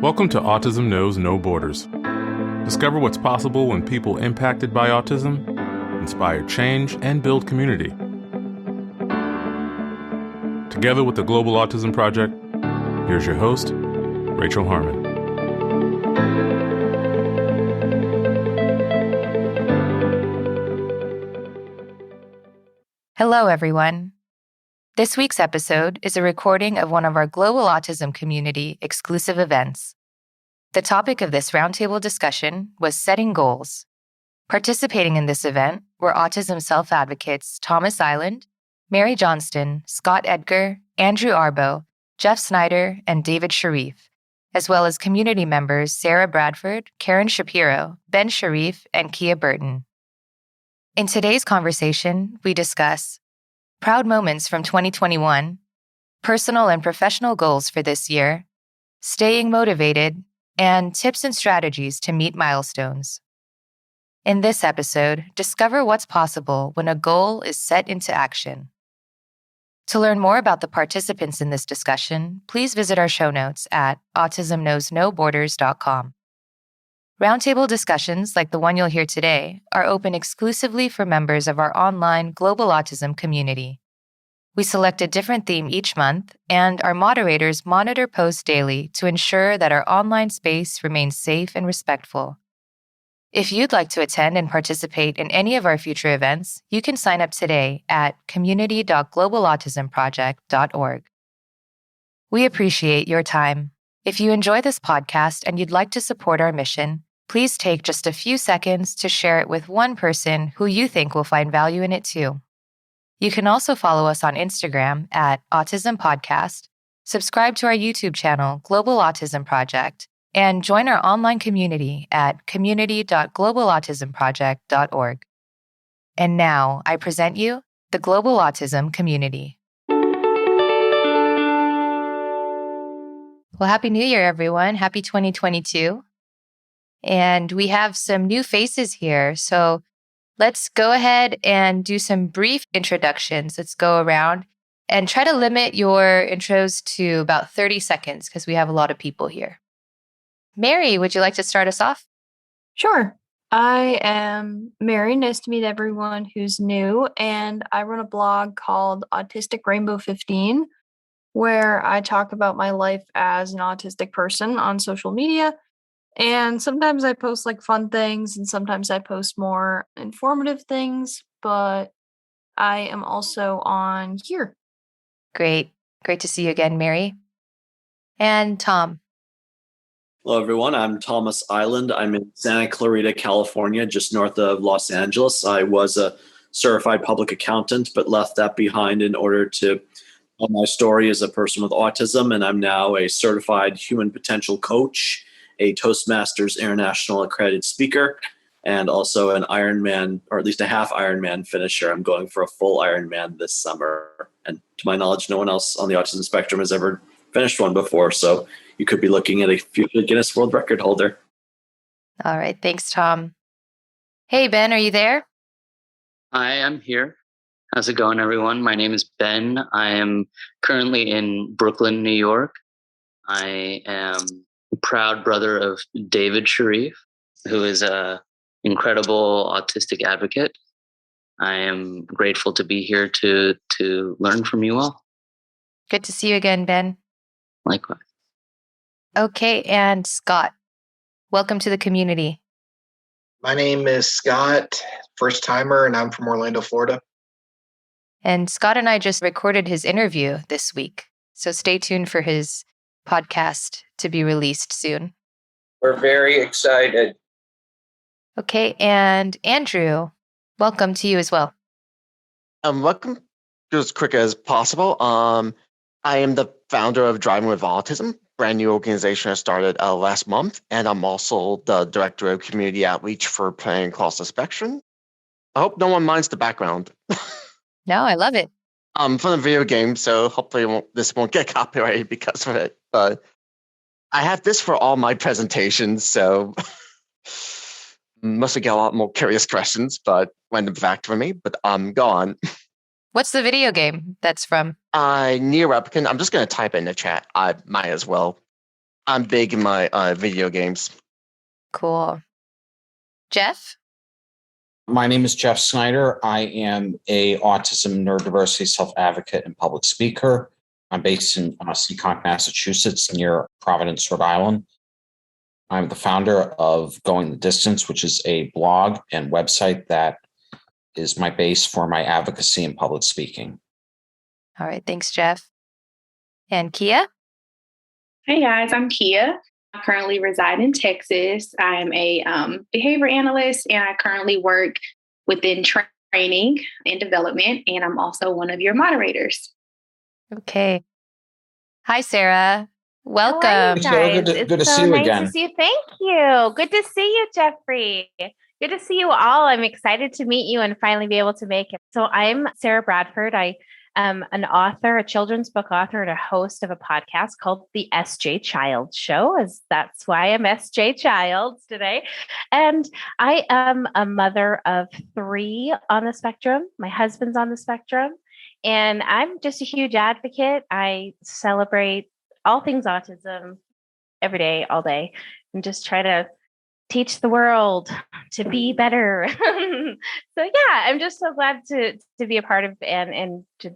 Welcome to Autism Knows No Borders. Discover what's possible when people impacted by autism inspire change and build community. Together with the Global Autism Project, here's your host, Rachel Harmon. Hello, everyone. This week's episode is a recording of one of our Global Autism Community exclusive events. The topic of this roundtable discussion was setting goals. Participating in this event were autism self-advocates Thomas Iland, Mary Johnston, Scott Edgar, Andrew Arboe, Jeff Snyder, and David Sharif, as well as community members Sarah Bradford, Karen Shapiro, Ben Sharif, and Kia Burton. In today's conversation, we discuss proud moments from 2021, personal and professional goals for this year, staying motivated, and tips and strategies to meet milestones. In this episode, discover what's possible when a goal is set into action. To learn more about the participants in this discussion, please visit our show notes at autismknowsnoborders.com. Roundtable discussions like the one you'll hear today are open exclusively for members of our online Global Autism Community. We select a different theme each month, and our moderators monitor posts daily to ensure that our online space remains safe and respectful. If you'd like to attend and participate in any of our future events, you can sign up today at community.globalautismproject.org. We appreciate your time. If you enjoy this podcast and you'd like to support our mission, please take just a few seconds to share it with one person who you think will find value in it too. You can also follow us on Instagram at Autism Podcast, subscribe to our YouTube channel, Global Autism Project, and join our online community at community.globalautismproject.org. And now I present you the Global Autism Community. Well, Happy New Year, everyone. Happy 2022. And we have some new faces here. So let's go ahead and do some brief introductions. Let's go around and try to limit your intros to about 30 seconds because we have a lot of people here. Mary, would you like to start us off? Sure. I am Mary. Nice to meet everyone who's new. And I run a blog called Autistic Rainbow 15, where I talk about my life as an autistic person on social media. And sometimes I post like fun things and sometimes I post more informative things, but I am also on here. Great. Great to see you again, Mary. And Tom. Hello, everyone. I'm Thomas Iland. I'm in Santa Clarita, California, just north of Los Angeles. I was a certified public accountant, but left that behind in order to tell my story as a person with autism. And I'm now a certified human potential coach, a Toastmasters International accredited speaker, and also an Ironman, or at least a half Ironman finisher. I'm going for a full Ironman this summer. And to my knowledge, no one else on the autism spectrum has ever finished one before. So you could be looking at a future Guinness World Record holder. All right. Thanks, Tom. Hey, Ben, are you there? Hi, I'm here. How's it going, everyone? My name is Ben. I am currently in Brooklyn, New York. I am a proud brother of David Sharif, who is an incredible autistic advocate. I am grateful to be here to learn from you all. Good to see you again, Ben. Likewise. Okay, and Scott, welcome to the community. My name is Scott, first timer, and I'm from Orlando, Florida. And Scott and I just recorded his interview this week, so stay tuned for his podcast to be released soon. We're very excited. Okay, and Andrew, welcome to you as well. Welcome. As quick as possible. I am the founder of Driving with Autism, brand new organization I started last month, and I'm also the director of community outreach for Playing Across the Spectrum. I hope no one minds the background. No, I love it. From the video game, so hopefully this won't get copyrighted because of it. But I have this for all my presentations, so mostly get a lot more curious questions, but random fact for me. But go on. What's the video game that's from? Near Replicant. I'm just going to type it in the chat. I might as well. I'm big in my video games. Cool. Jeff? My name is Jeff Snyder. I am a autism, neurodiversity, self-advocate, and public speaker. I'm based in Seekonk, Massachusetts, near Providence, Rhode Island. I'm the founder of Going the Distance, which is a blog and website that is my base for my advocacy and public speaking. All right. Thanks, Jeff. And Kia? Hey guys, I'm Kia. I currently reside in Texas. I'm a behavior analyst, and I currently work within training and development, and I'm also one of your moderators. Okay. Hi, Sarah. Welcome. How are you Sarah, guys? good to It's see so you nice again. to see you. Thank you. Good to see you, Jeffrey. Good to see you all. I'm excited to meet you and finally be able to make it. So I'm Sarah Bradford. I am an author, a children's book author, and a host of a podcast called The SJ Child Show, as that's why I'm SJ Childs today. And I am a mother of 3 on the spectrum. My husband's on the spectrum. And I'm just a huge advocate. I celebrate all things autism every day, all day, and just try to teach the world to be better. So yeah, I'm just so glad to be a part of and to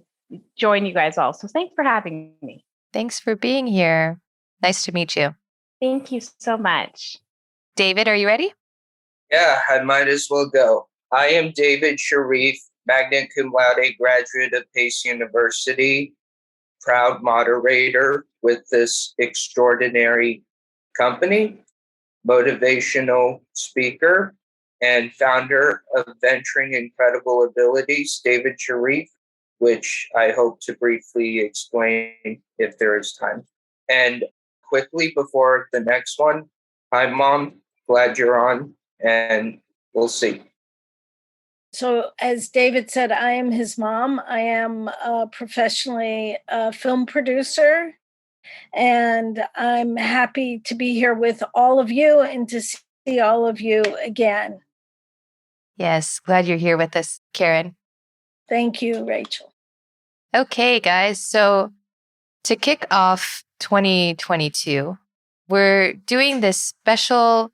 join you guys all. So thanks for having me. Thanks for being here. Nice to meet you. Thank you so much. David, are you ready? Yeah, I might as well go. I am David Sharif, magna cum laude graduate of Pace University, proud moderator with this extraordinary company, motivational speaker, and founder of Venturing Incredible Abilities, David Sharif, which I hope to briefly explain if there is time. And quickly before the next one, hi, Mom. Glad you're on, and we'll see. So as David said, I am his mom. I am professionally a film producer, and I'm happy to be here with all of you and to see all of you again. Yes, glad you're here with us, Karen. Thank you, Rachel. Okay, guys. So to kick off 2022, we're doing this special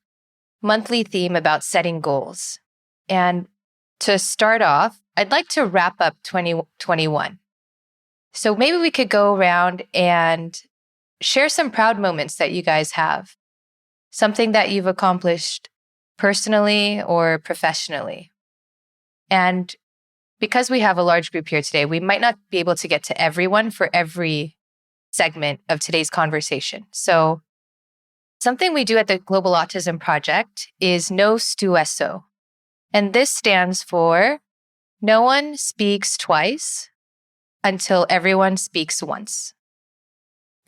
monthly theme about setting goals. And to start off, I'd like to wrap up 2021. So maybe we could go around and share some proud moments that you guys have, something that you've accomplished personally or professionally. And because we have a large group here today, we might not be able to get to everyone for every segment of today's conversation. So something we do at the Global Autism Project is No Stueso. And this stands for No One Speaks Twice Until Everyone Speaks Once.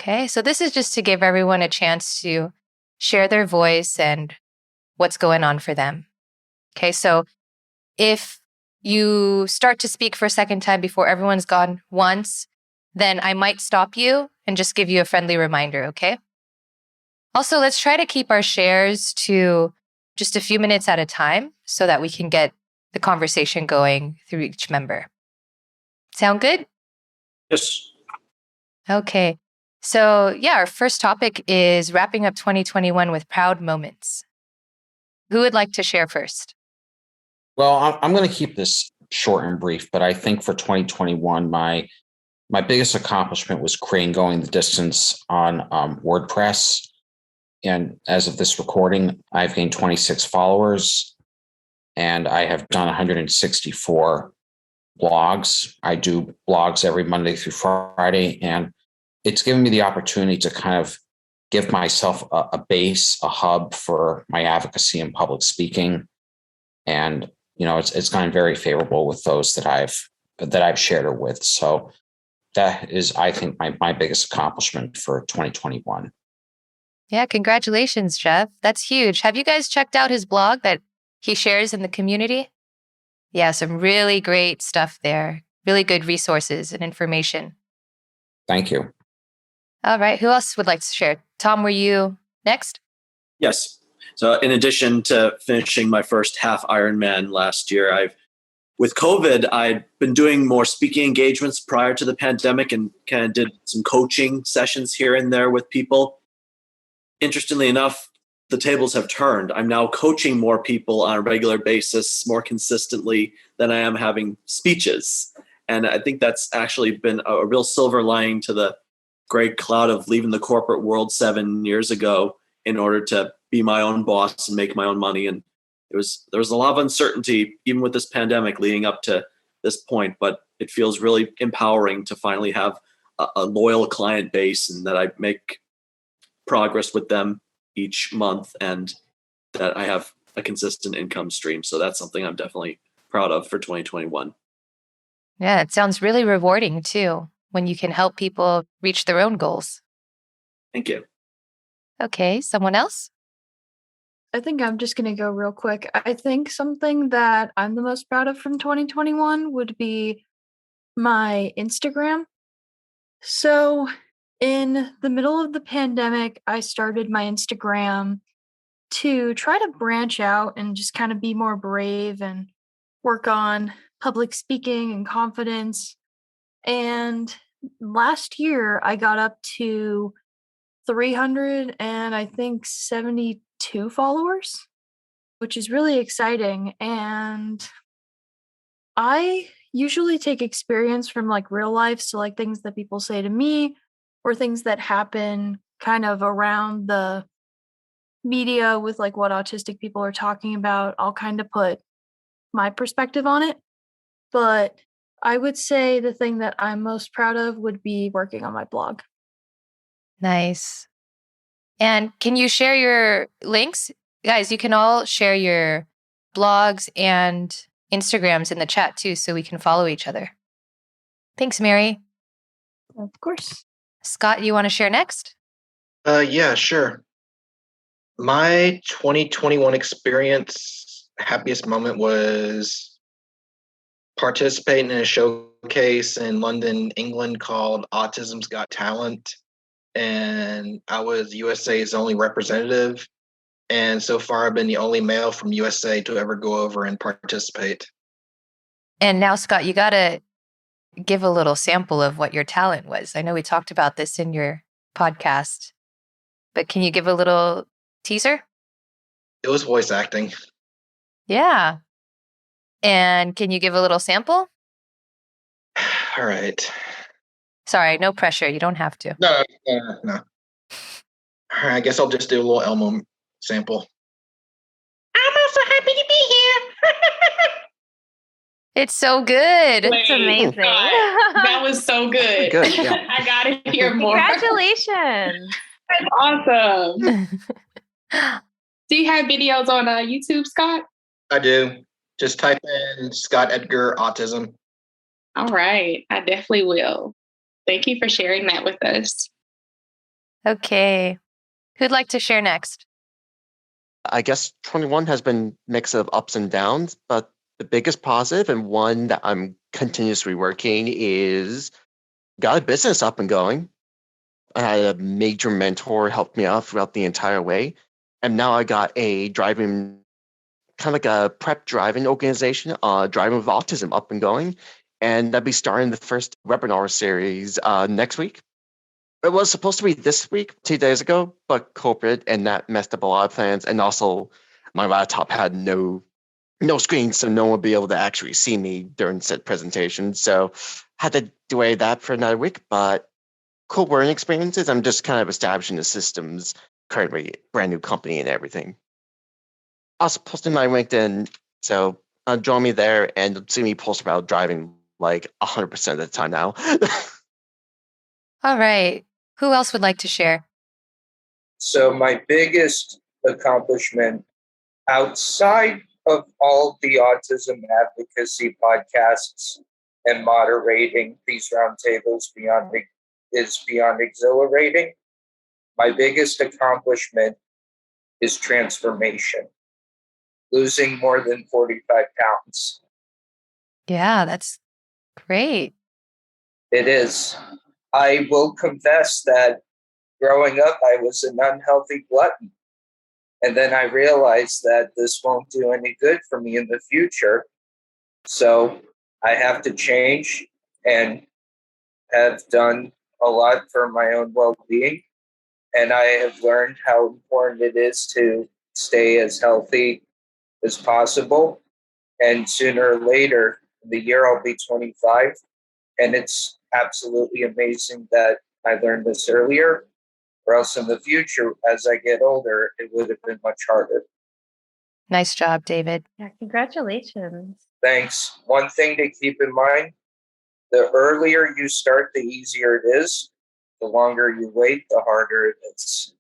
Okay, so this is just to give everyone a chance to share their voice and what's going on for them. Okay, so if you start to speak for a second time before everyone's gone once, then I might stop you and just give you a friendly reminder, okay? Also, let's try to keep our shares to just a few minutes at a time so that we can get the conversation going through each member. Sound good? Yes. Okay. So yeah, our first topic is wrapping up 2021 with proud moments. Who would like to share first? Well, I'm going to keep this short and brief, but I think for 2021, my biggest accomplishment was creating Going the Distance on WordPress. And as of this recording, I've gained 26 followers, and I have done 164 blogs. I do blogs every Monday through Friday, and it's given me the opportunity to kind of give myself a base, a hub for my advocacy and public speaking. And, you know, it's gone very favorable with those that I've shared it with. So that is, I think, my biggest accomplishment for 2021. Yeah, congratulations, Jeff. That's huge. Have you guys checked out his blog that he shares in the community? Yeah, some really great stuff there. Really good resources and information. Thank you. All right, who else would like to share? Tom, were you next? Yes. So in addition to finishing my first half Ironman last year, with COVID, I'd been doing more speaking engagements prior to the pandemic and kind of did some coaching sessions here and there with people. interestingly enough, the tables have turned. I'm now coaching more people on a regular basis, more consistently than I am having speeches. And I think that's actually been a real silver lining to the gray cloud of leaving the corporate world 7 years ago in order to be my own boss and make my own money. And there was a lot of uncertainty, even with this pandemic leading up to this point, but it feels really empowering to finally have a loyal client base and that I make progress with them each month and that I have a consistent income stream. So that's something I'm definitely proud of for 2021. Yeah, it sounds really rewarding too when you can help people reach their own goals. Thank you. Okay, someone else? I think I'm just going to go real quick. I think something that I'm the most proud of from 2021 would be my Instagram. So, in the middle of the pandemic, I started my Instagram to try to branch out and just kind of be more brave and work on public speaking and confidence. And last year, I got up to 300 and I think 72 followers, which is really exciting. And I usually take experience from like real life. So, like things that people say to me or things that happen kind of around the media with like what autistic people are talking about. I'll kind of put my perspective on it. But I would say the thing that I'm most proud of would be working on my blog. Nice. And can you share your links? Guys, you can all share your blogs and Instagrams in the chat too, so we can follow each other. Thanks, Mary. Of course. Scott, you want to share next? Yeah, sure. My 2021 experience, happiest moment was participating in a showcase in London, England called Autism's Got Talent. And I was USA's only representative. And so far, I've been the only male from USA to ever go over and participate. And now, Scott, you got to give a little sample of what your talent was. I know we talked about this in your podcast, but can you give a little teaser? It was voice acting. Yeah. And can you give a little sample? All right. Sorry, no pressure. You don't have to. No. All right, I guess I'll just do a little Elmo sample. I'm also happy to be here. It's so good. It's amazing. That was so good. Good, yeah. I gotta hear more. Congratulations. That's awesome. Do you have videos on YouTube, Scott? I do. Just type in Scott Edgar Autism. All right. I definitely will. Thank you for sharing that with us. Okay. Who'd like to share next? I guess 21 has been a mix of ups and downs, but the biggest positive and one that I'm continuously working is got a business up and going. I had a major mentor help me out throughout the entire way. And now I got a driving, kind of like a prep driving organization, Driving with Autism up and going. And I'll be starting the first webinar series next week. It was supposed to be this week, 2 days ago, but corporate and that messed up a lot of plans. And also my laptop had no screen, so no one would be able to actually see me during said presentation. So had to delay that for another week, but cool learning experiences. I'm just kind of establishing the systems, currently brand new company and everything. Also posting my LinkedIn, so join me there and see me post about driving like 100% of the time now. All right. Who else would like to share? So my biggest accomplishment outside of all the autism advocacy podcasts and moderating these roundtables is beyond exhilarating. My biggest accomplishment is transformation, losing more than 45 pounds. Yeah, that's great. It is. I will confess that growing up, I was an unhealthy glutton. And then I realized that this won't do any good for me in the future. So I have to change and have done a lot for my own well-being. and I have learned how important it is to stay as healthy as possible. And sooner or later in the year, I'll be 25. And it's absolutely amazing that I learned this earlier, or else in the future, as I get older, it would have been much harder. Nice job, David. Yeah, congratulations. Thanks. One thing to keep in mind, the earlier you start, the easier it is. The longer you wait, the harder it is.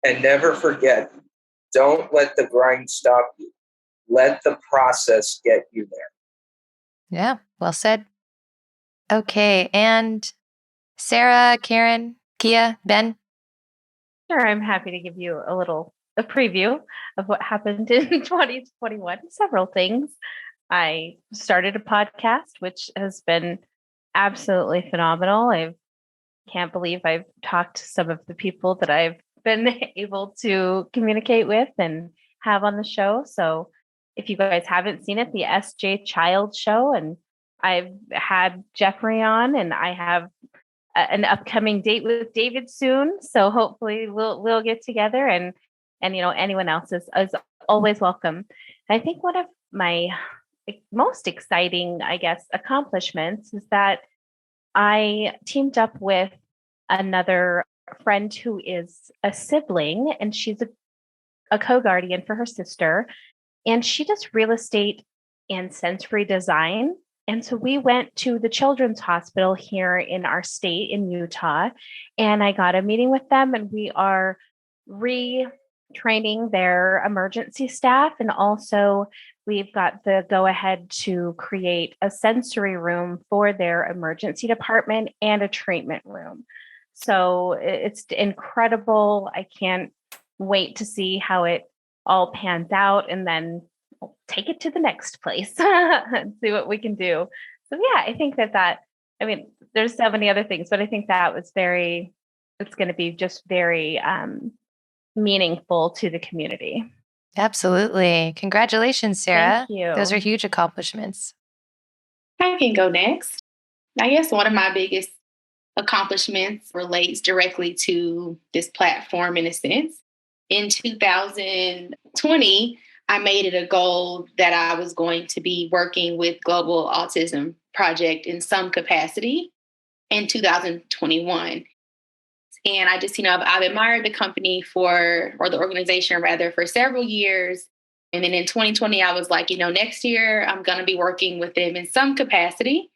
And never forget, don't let the grind stop you. Let the process get you there. Yeah, well said. Okay, and Sarah, Karen, Kia, Ben? Sure, I'm happy to give you a preview of what happened in 2021. Several things. I started a podcast, which has been absolutely phenomenal. I can't believe I've talked to some of the people that I've been able to communicate with and have on the show. So if you guys haven't seen it, the SJ Child Show, and I've had Jeffrey on, and I have an upcoming date with David soon. So hopefully we'll get together, and anyone else is always welcome. I think one of my most exciting, I guess, accomplishments is that I teamed up with another friend who is a sibling, and she's a co-guardian for her sister, and she does real estate and sensory design. And so we went to the Children's Hospital here in our state in Utah, and I got a meeting with them, and we are retraining their emergency staff. And also we've got the go-ahead to create a sensory room for their emergency department and a treatment room. So it's incredible. I can't wait to see how it all pans out, and then take it to the next place and see what we can do. So yeah, I think that there's so many other things, but I think that was it's going to be just very meaningful to the community. Absolutely. Congratulations, Sarah. Thank you. Those are huge accomplishments. I can go next. I guess one of my biggest accomplishments relates directly to this platform in a sense. In 2020, I made it a goal that I was going to be working with Global Autism Project in some capacity in 2021. And I just, I've admired the company or the organization rather, for several years. And then in 2020, I was like, next year I'm going to be working with them in some capacity.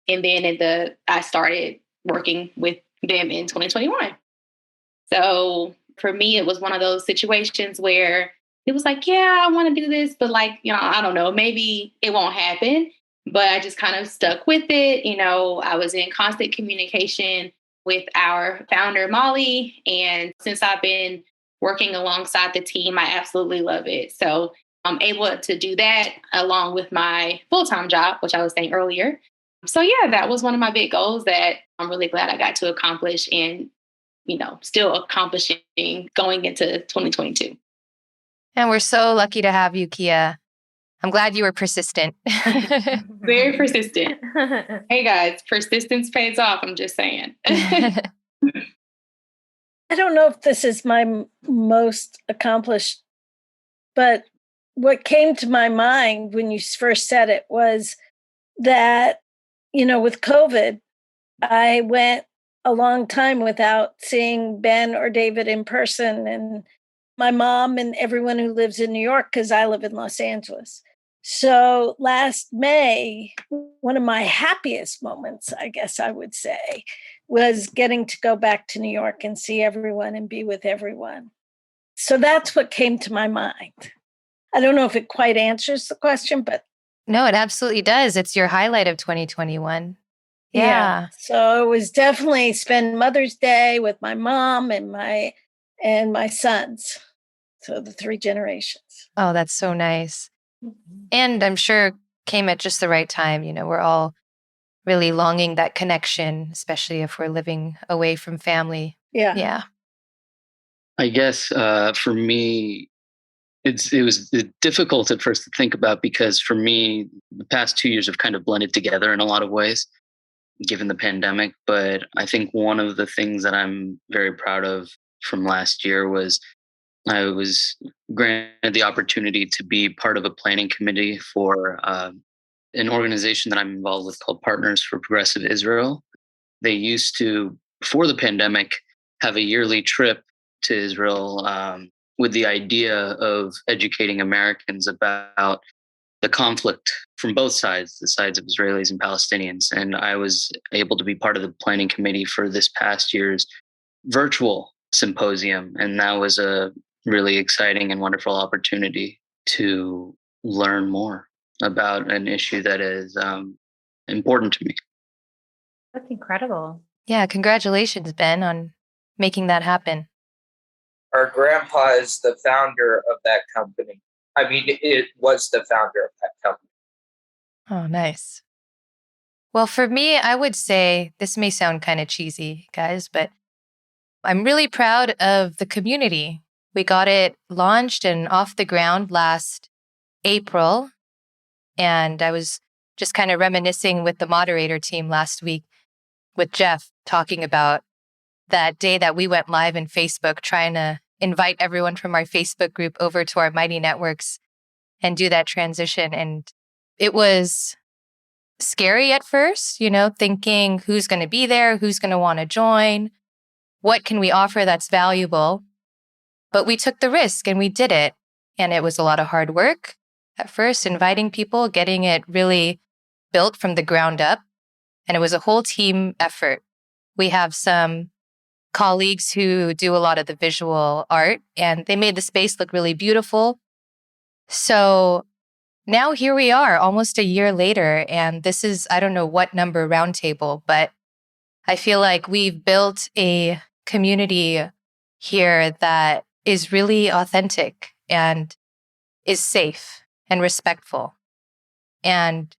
And then I started working with them in 2021. So for me, it was one of those situations where it was like, yeah, I want to do this, but I don't know, maybe it won't happen. But I just kind of stuck with it. I was in constant communication with our founder, Molly. And since I've been working alongside the team, I absolutely love it. So I'm able to do that along with my full-time job, which I was saying earlier. So yeah, that was one of my big goals that I'm really glad I got to accomplish, and, still accomplishing going into 2022. And we're so lucky to have you, Kia. I'm glad you were persistent. Very persistent. Hey guys, persistence pays off. I'm just saying. I don't know if this is my most accomplished, but what came to my mind when you first said it was that, with COVID, I went a long time without seeing Ben or David in person, and my mom and everyone who lives in New York, because I live in Los Angeles. So last May, one of my happiest moments, I guess I would say, was getting to go back to New York and see everyone and be with everyone. So that's what came to my mind. I don't know if it quite answers the question, but. No, it absolutely does. It's your highlight of 2021. Yeah. So it was definitely spend Mother's Day with my mom and my sons. So the 3 generations. Oh, that's so nice. And I'm sure came at just the right time. We're all really longing that connection, especially if we're living away from family. Yeah. I guess for me, it was difficult at first to think about, because for me, the past 2 years have kind of blended together in a lot of ways. given the pandemic. But I think one of the things that I'm very proud of from last year was I was granted the opportunity to be part of a planning committee for an organization that I'm involved with called Partners for Progressive Israel. They used to, before the pandemic, have a yearly trip to Israel with the idea of educating Americans about the conflict from both sides, the sides of Israelis and Palestinians. And I was able to be part of the planning committee for this past year's virtual symposium. And that was a really exciting and wonderful opportunity to learn more about an issue that is important to me. That's incredible. Yeah, congratulations, Ben, on making that happen. Our grandpa is the founder of that company. I mean, it was the founder of that company. Oh, nice. Well, for me, I would say this may sound kind of cheesy, guys, but I'm really proud of the community. We got it launched and off the ground last April. And I was just kind of reminiscing with the moderator team last week with Jeff, talking about that day that we went live in Facebook, trying to invite everyone from our Facebook group over to our Mighty Networks and do that transition. And it was scary at first, thinking who's going to be there, who's going to want to join, what can we offer that's valuable. But we took the risk and we did it. And it was a lot of hard work at first, inviting people, getting it really built from the ground up. And it was a whole team effort. We have some colleagues who do a lot of the visual art, and they made the space look really beautiful. So now here we are, almost a year later, and this is, I don't know what number roundtable, but I feel like we've built a community here that is really authentic and is safe and respectful. And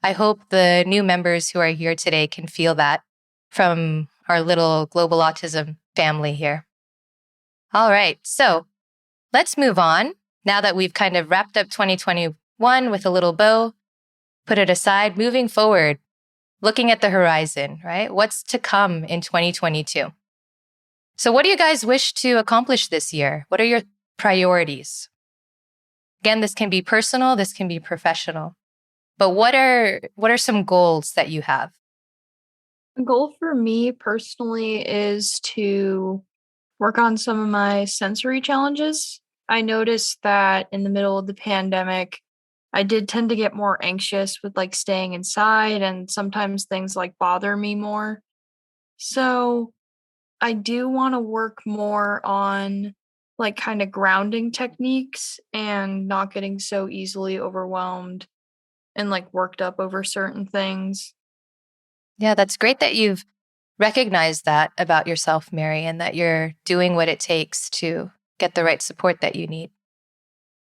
I hope the new members who are here today can feel that from our little Global Autism family here. All right, so let's move on. Now that we've kind of wrapped up 2021 with a little bow, put it aside, moving forward, looking at the horizon, right? What's to come in 2022? So what do you guys wish to accomplish this year? What are your priorities? Again, this can be personal, this can be professional. But what are some goals that you have? A goal for me personally is to work on some of my sensory challenges. I noticed that in the middle of the pandemic, I did tend to get more anxious with staying inside, and sometimes things bother me more. So I do want to work more on kind of grounding techniques and not getting so easily overwhelmed and worked up over certain things. Yeah, that's great that you've recognized that about yourself, Mary, and that you're doing what it takes to get the right support that you need.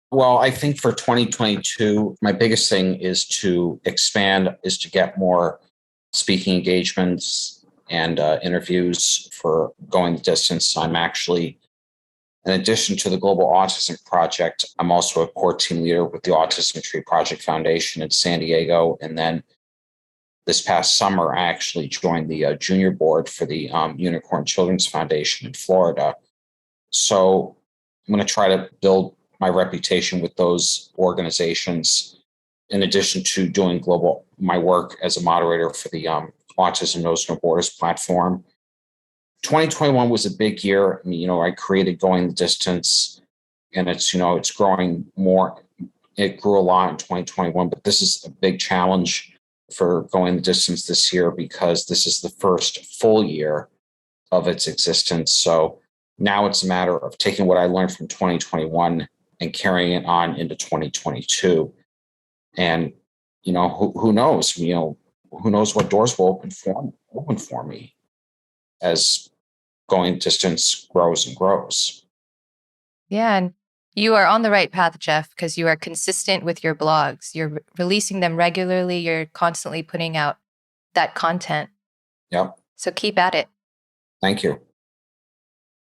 Well, I think for 2022, my biggest thing is to expand, is to get more speaking engagements and interviews for Going the Distance. I'm actually, in addition to the Global Autism Project, I'm also a core team leader with the Autism Tree Project Foundation in San Diego. And then this past summer, I actually joined the junior board for the Unicorn Children's Foundation in Florida. So I'm going to try to build my reputation with those organizations, in addition to doing my work as a moderator for the Autism Knows No Borders platform. 2021 was a big year. I created Going the Distance, and it's growing more. It grew a lot in 2021, but this is a big challenge for Going the Distance this year because this is the first full year of its existence. So now it's a matter of taking what I learned from 2021 and carrying it on into 2022. And, who knows? Who knows what doors will open for me as Going Distance grows and grows. Yeah, and you are on the right path, Jeff, because you are consistent with your blogs. You're releasing them regularly. You're constantly putting out that content. Yep. So keep at it. Thank you.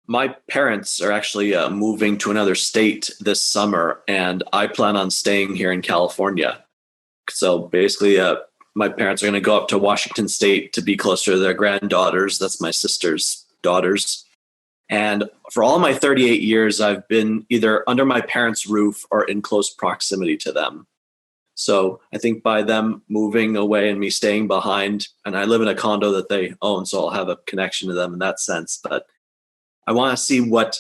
My parents are actually moving to another state this summer, and I plan on staying here in California. So basically, my parents are going to go up to Washington State to be closer to their granddaughters. That's my sister's daughters. And for all my 38 years, I've been either under my parents' roof or in close proximity to them. So I think by them moving away and me staying behind, and I live in a condo that they own, so I'll have a connection to them in that sense. But I want to see what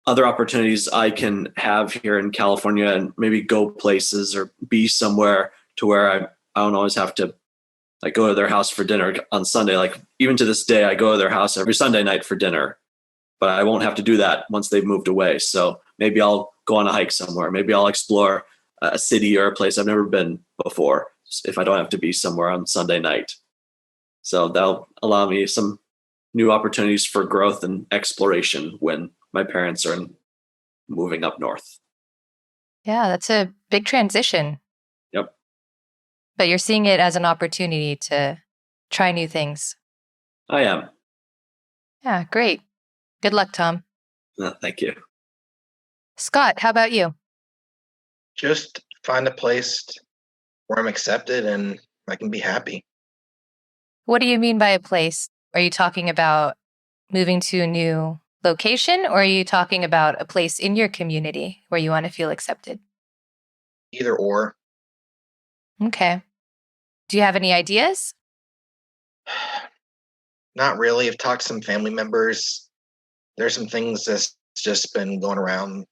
other opportunities I can have here in California and maybe go places or be somewhere to where I don't always have to like go to their house for dinner on Sunday. Like even to this day, I go to their house every Sunday night for dinner, but I won't have to do that once they've moved away. So maybe I'll go on a hike somewhere. Maybe I'll explore a city or a place I've never been before if I don't have to be somewhere on Sunday night. So that'll allow me some new opportunities for growth and exploration when my parents are moving up north. Yeah, that's a big transition. Yep. But you're seeing it as an opportunity to try new things. I am. Yeah, great. Good luck, Tom. Thank you. Scott, how about you? Just find a place where I'm accepted and I can be happy. What do you mean by a place? Are you talking about moving to a new location, or are you talking about a place in your community where you want to feel accepted? Either or. Okay. Do you have any ideas? Not really. I've talked to some family members. There's some things that's just been going around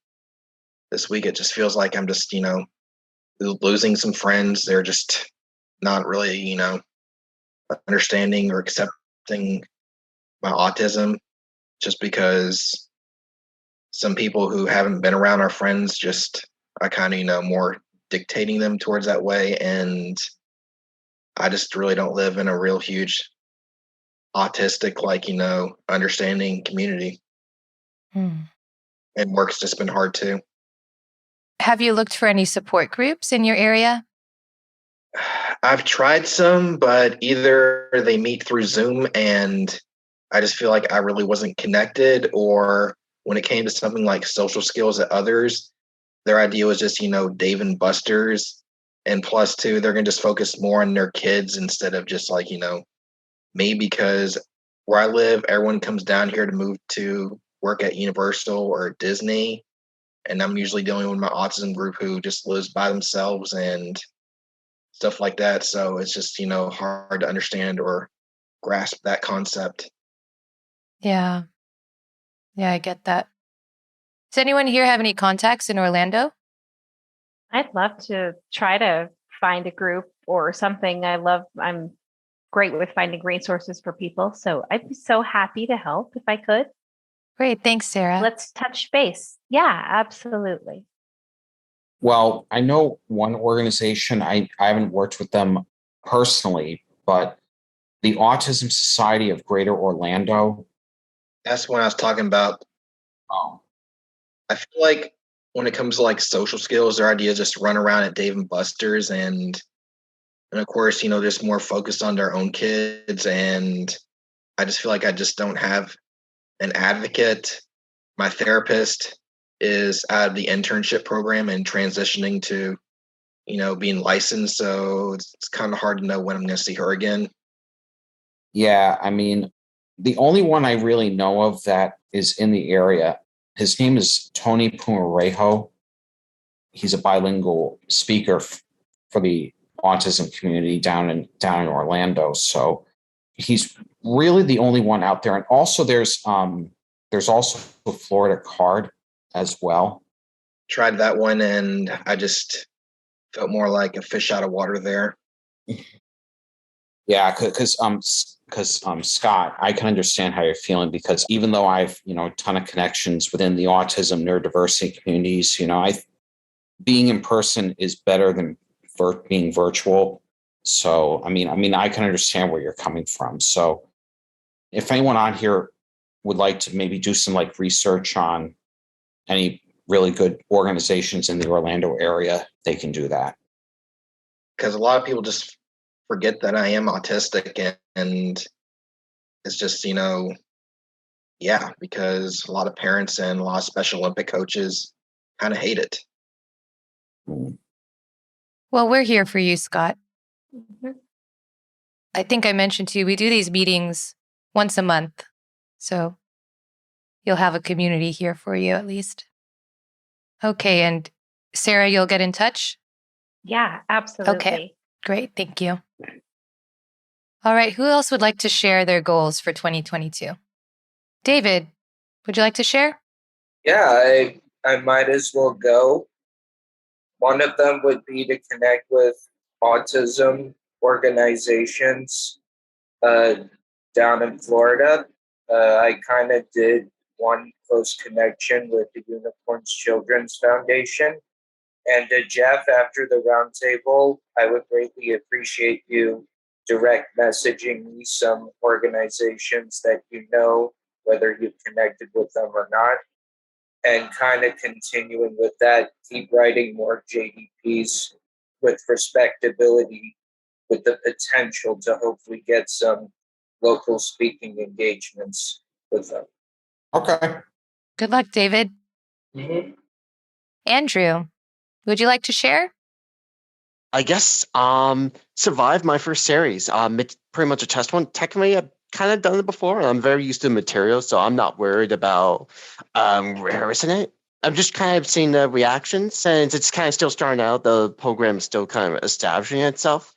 this week. It just feels like I'm just, losing some friends. They're just not really, understanding or accepting my autism, just because some people who haven't been around our friends just are kind of, more dictating them towards that way. And I just really don't live in a real huge autistic, understanding community. And work's just been hard too. Have you looked for any support groups in your area? I've tried some, but either they meet through Zoom and I just feel like I really wasn't connected, or when it came to something like social skills at others, their idea was just, Dave and Buster's. And plus two, they're going to just focus more on their kids instead of just me, because where I live, everyone comes down here to move to work at Universal or Disney. And I'm usually dealing with my autism group who just lives by themselves and stuff like that. So it's just, hard to understand or grasp that concept. Yeah. Yeah, I get that. Does anyone here have any contacts in Orlando? I'd love to try to find a group or something. I'm great with finding resources for people. So I'd be so happy to help if I could. Great. Thanks, Sarah. Let's touch base. Yeah, absolutely. Well, I know one organization, I haven't worked with them personally, but the Autism Society of Greater Orlando. That's what I was talking about. Oh. I feel like when it comes to social skills, their idea is just run around at Dave and Buster's and of course, just more focused on their own kids. And I just feel like I just don't have an advocate. My therapist is out of the internship program and transitioning to, being licensed. So it's kind of hard to know when I'm going to see her again. Yeah, I mean, the only one I really know of that is in the area, his name is Tony Pumarejo. He's a bilingual speaker for the autism community down in Orlando. So he's really the only one out there. And also there's also a Florida Card as well. Tried that one and I just felt more like a fish out of water there. Yeah, because Scott, I can understand how you're feeling, because even though I've a ton of connections within the autism neurodiversity communities, being in person is better than being virtual. So I mean, I can understand where you're coming from. So if anyone on here would like to maybe do some research on any really good organizations in the Orlando area, they can do that. Because a lot of people just forget that I am autistic, and it's just, because a lot of parents and a lot of Special Olympic coaches kind of hate it. Well, we're here for you, Scott. I think I mentioned to you, we do these meetings once a month. So you'll have a community here for you at least. Okay, and Sarah, you'll get in touch? Yeah, absolutely. Okay, great. Thank you. All right, who else would like to share their goals for 2022? David, would you like to share? Yeah, I might as well go. One of them would be to connect with autism organizations down in Florida. I kind of did one close connection with the Unicorns Children's Foundation. And Jeff, after the roundtable, I would greatly appreciate you direct messaging me some organizations that you know, whether you've connected with them or not, and kind of continuing with that, keep writing more JDPs with respectability, with the potential to hopefully get some local speaking engagements with them. Okay. Good luck, David. Mm-hmm. Andrew, would you like to share? I guess survived my first series. It's pretty much a test one. Technically, I've kind of done it before, and I'm very used to the material, so I'm not worried about rehearsing it. I'm just kind of seeing the reactions, since it's kind of still starting out. The program is still kind of establishing itself,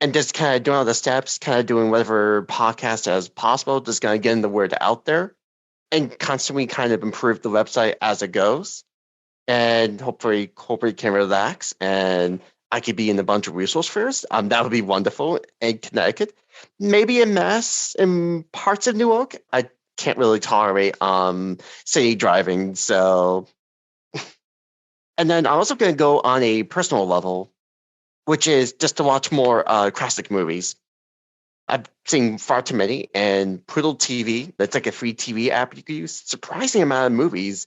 and just kind of doing all the steps, kind of doing whatever podcast as possible, just kind of getting the word out there, and constantly kind of improve the website as it goes, and hopefully can relax and I could be in a bunch of resource fairs. That would be wonderful in Connecticut. Maybe in Mass, in parts of Newark. I can't really tolerate city driving, so. And then I'm also going to go on a personal level, which is just to watch more classic movies. I've seen far too many, and Poodle TV, that's like a free TV app you can use, surprising amount of movies.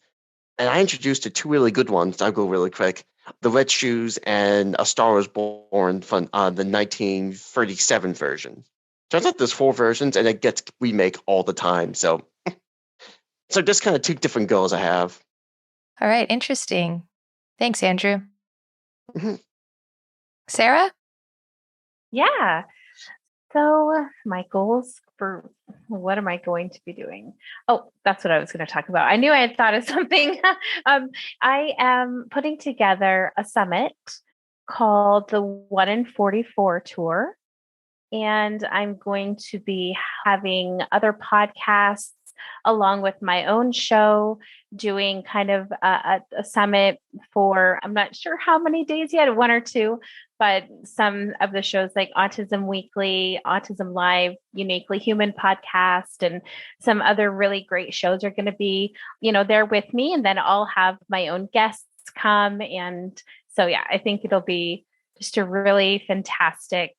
And I introduced to two really good ones. I'll go really quick. The Red Shoes and A Star Was Born from the 1937 version. Turns out there's 4 versions, and it gets remake all the time. So just kind of 2 different goals I have. All right, interesting. Thanks, Andrew. Mm-hmm. Sarah? Yeah. So my goals for what am I going to be doing? Oh, that's what I was going to talk about. I knew I had thought of something. I am putting together a summit called the 1 in 44 Tour. And I'm going to be having other podcasts along with my own show, doing kind of a summit for, I'm not sure how many days yet, 1 or 2, but some of the shows like Autism Weekly, Autism Live, Uniquely Human podcast, and some other really great shows are going to be, there with me. And then I'll have my own guests come. And so, yeah, I think it'll be just a really fantastic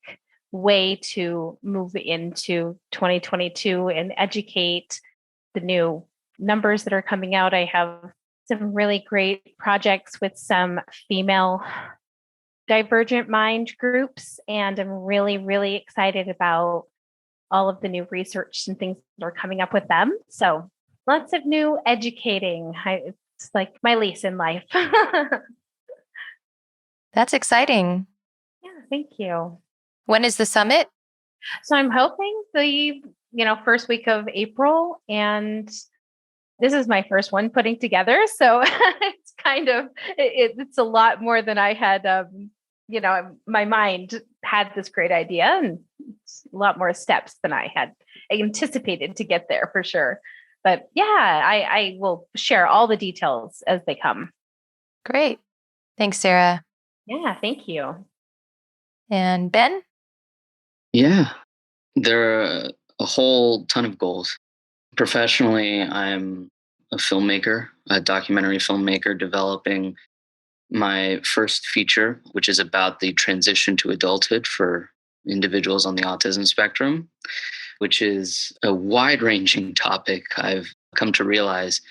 way to move into 2022 and educate the new numbers that are coming out. I have some really great projects with some female divergent mind groups, and I'm really, really excited about all of the new research and things that are coming up with them. So lots of new educating. It's like my lease in life. That's exciting. Yeah, thank you. When is the summit? So I'm hoping the first week of April, and this is my first one putting together. So it's kind of, it's a lot more than I had, my mind had this great idea, and it's a lot more steps than I had anticipated to get there for sure. But yeah, I will share all the details as they come. Great. Thanks, Sarah. Yeah, thank you. And Ben? Yeah, there are a whole ton of goals. Professionally, I'm a filmmaker, a documentary filmmaker, developing my first feature, which is about the transition to adulthood for individuals on the autism spectrum, which is a wide-ranging topic I've come to realize.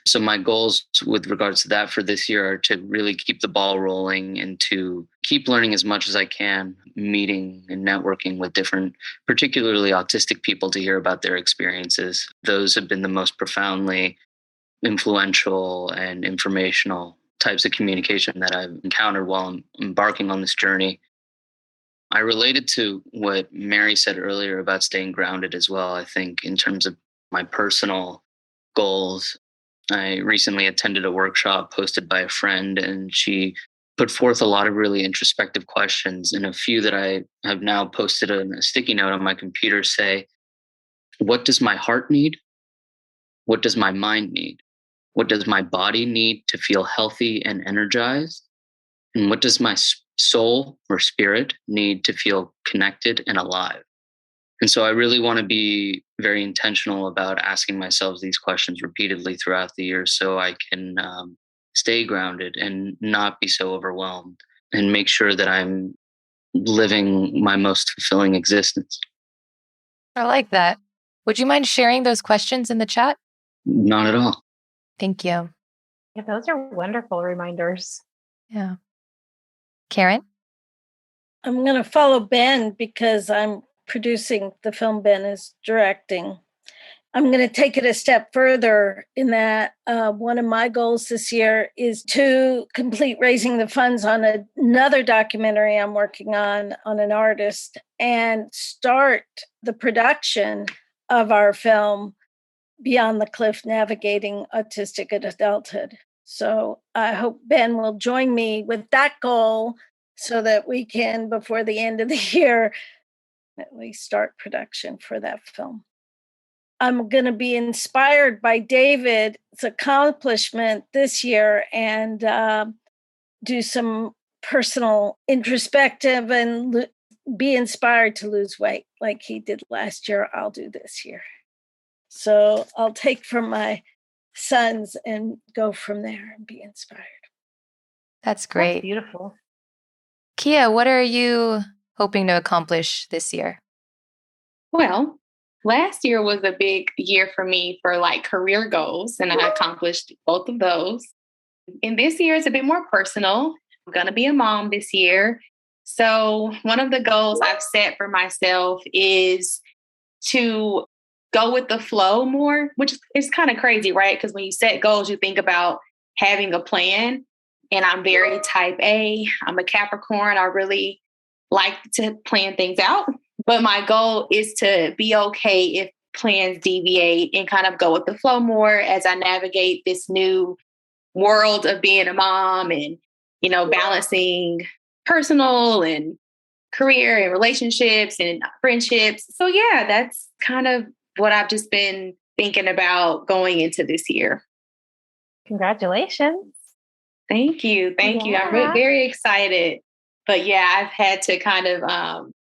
So my goals with regards to that for this year are to really keep the ball rolling and to keep learning as much as I can, meeting and networking with different, particularly autistic people, to hear about their experiences. Those have been the most profoundly influential and informational types of communication that I've encountered while I'm embarking on this journey. I related to what Mary said earlier about staying grounded as well. I think in terms of my personal goals, I recently attended a workshop hosted by a friend, and she put forth a lot of really introspective questions. And a few that I have now posted on a sticky note on my computer say, what does my heart need? What does my mind need? What does my body need to feel healthy and energized? And what does my soul or spirit need to feel connected and alive? And so I really want to be very intentional about asking myself these questions repeatedly throughout the year so I can stay grounded and not be so overwhelmed and make sure that I'm living my most fulfilling existence. I like that. Would you mind sharing those questions in the chat? Not at all. Thank you. Yeah, those are wonderful reminders. Yeah. Karen? I'm going to follow Ben because I'm producing the film Ben is directing. I'm going to take it a step further in that one of my goals this year is to complete raising the funds on another documentary I'm working on an artist and start the production of our film Beyond the Cliff, Navigating Autistic Adulthood. So I hope Ben will join me with that goal so that we can, before the end of the year, at least start production for that film. I'm going to be inspired by David's accomplishment this year and do some personal introspective and be inspired to lose weight like he did last year. I'll do this year. So I'll take from my sons and go from there and be inspired. That's great. That's beautiful. Kia, what are you hoping to accomplish this year? Well, last year was a big year for me for like career goals, and I accomplished both of those. And this year is a bit more personal. I'm going to be a mom this year. So one of the goals I've set for myself is to go with the flow more, which is kind of crazy, right? Because when you set goals, you think about having a plan. And I'm very type A. I'm a Capricorn. I really like to plan things out. But my goal is to be okay if plans deviate and kind of go with the flow more as I navigate this new world of being a mom and, you know, balancing personal and career and relationships and friendships. So yeah, that's kind of what I've just been thinking about going into this year. Congratulations. Thank you. Thank you. I'm very excited. But yeah, I've had to kind of